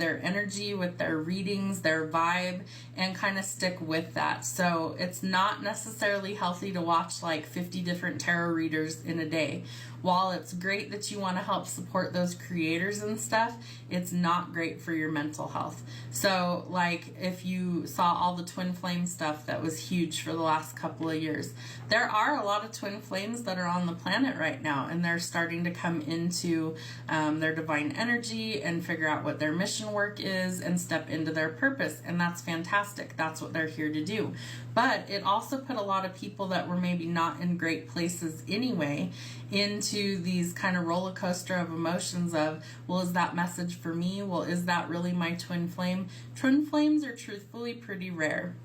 their energy, with their readings, their vibe, and kind of stick with that. So it's not necessarily healthy to watch like 50 different tarot readers in a day. While it's great that you want to help support those creators and stuff, it's not great for your mental health. So like if you saw all the twin flame stuff that was huge for the last couple of years, there are a lot of twin flames that are on the planet right now, and they're starting to come into their divine energy and figure out what their mission work is and step into their purpose. And that's fantastic. That's what they're here to do. But it also put a lot of people that were maybe not in great places anyway into these kind of roller coaster of emotions of, well, is that message for me? Well, is that really my twin flame? Twin flames are truthfully pretty rare.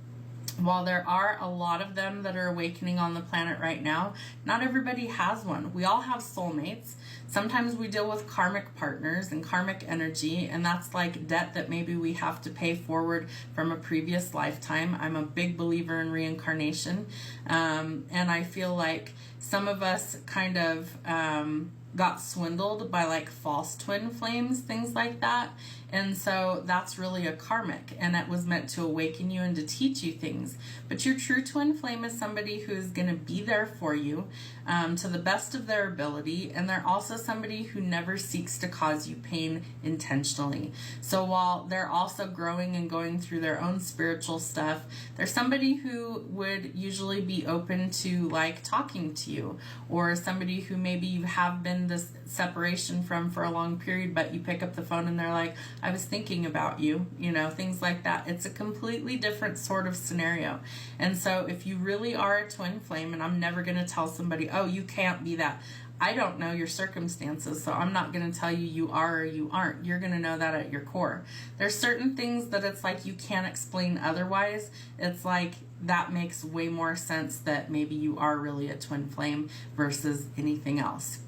While there are a lot of them that are awakening on the planet right now, not everybody has one. We all have soulmates. Sometimes we deal with karmic partners and karmic energy, and that's like debt that maybe we have to pay forward from a previous lifetime. I'm a big believer in reincarnation, and I feel like some of us kind of got swindled by like false twin flames, things like that. And so that's really a karmic, and it was meant to awaken you and to teach you things. But your true twin flame is somebody who's going to be there for you to the best of their ability, and they're also somebody who never seeks to cause you pain intentionally. So while they're also growing and going through their own spiritual stuff, they're somebody who would usually be open to like talking to you, or somebody who maybe you have been this separation from for a long period, but you pick up the phone and they're like, I was thinking about you, you know, things like that. It's a completely different sort of scenario. And so if you really are a twin flame, and I'm never going to tell somebody, oh, you can't be that. I don't know your circumstances, so I'm not going to tell you you are or you aren't. You're going to know that at your core. There's certain things that it's like you can't explain otherwise. It's like that makes way more sense that maybe you are really a twin flame versus anything else.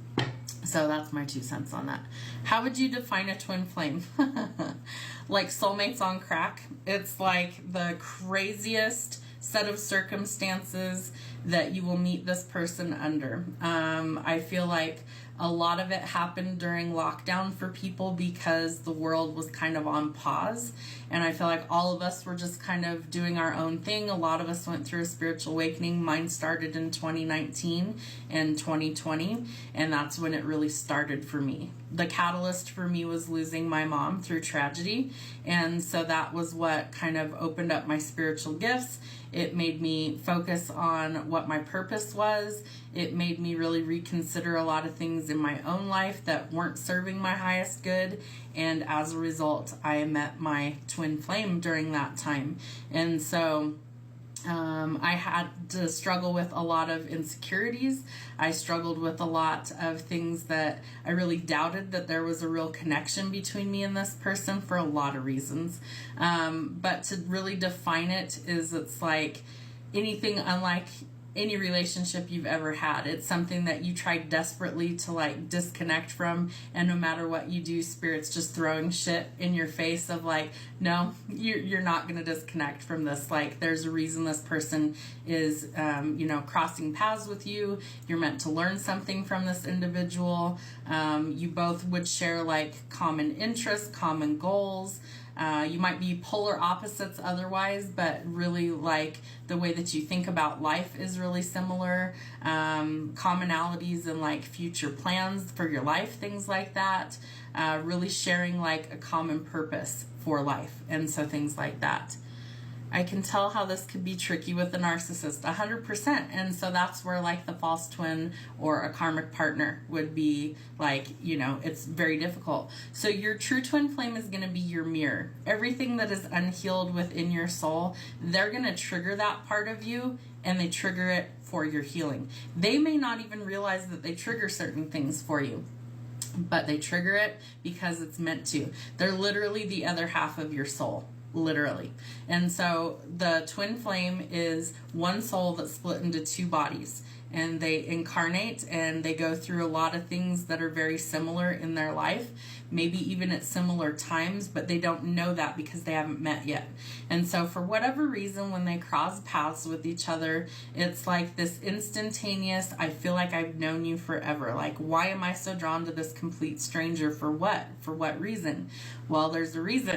So that's my 2 cents on that. How would you define a twin flame? Like soulmates on crack. It's like the craziest set of circumstances that you will meet this person under. I feel like a lot of it happened during lockdown for people because the world was kind of on pause. And I feel like all of us were just kind of doing our own thing. A lot of us went through a spiritual awakening. Mine started in 2019 and 2020. And that's when it really started for me. The catalyst for me was losing my mom through tragedy. And so that was what kind of opened up my spiritual gifts. It made me focus on what my purpose was. It made me really reconsider a lot of things in my own life that weren't serving my highest good. And as a result, I met my twin flame during that time. And so I had to struggle with a lot of insecurities. I struggled with a lot of things that I really doubted that there was a real connection between me and this person for a lot of reasons. But to really define it is, it's like anything unlike any relationship you've ever had. It's something that you try desperately to like disconnect from, and no matter what you do, spirit's just throwing shit in your face of like, no, you're not going to disconnect from this. Like, there's a reason this person is crossing paths with you. You're meant to learn something from this individual. You both would share like common interests, common goals. You might be polar opposites otherwise, but really like the way that you think about life is really similar. Commonalities and like future plans for your life, things like that. Really sharing like a common purpose for life. And so things like that. I can tell how this could be tricky with a narcissist, 100%. And so that's where like the false twin or a karmic partner would be like, it's very difficult. So your true twin flame is going to be your mirror. Everything that is unhealed within your soul, they're going to trigger that part of you, and they trigger it for your healing. They may not even realize that they trigger certain things for you, but they trigger it because it's meant to. They're literally the other half of your soul. Literally. And so the twin flame is one soul that's split into 2 bodies, and they incarnate and they go through a lot of things that are very similar in their life, maybe even at similar times, but they don't know that because they haven't met yet. And so for whatever reason, when they cross paths with each other, it's like this instantaneous, I feel like I've known you forever. Like, why am I so drawn to this complete stranger? For what? For what reason? Well, there's a reason.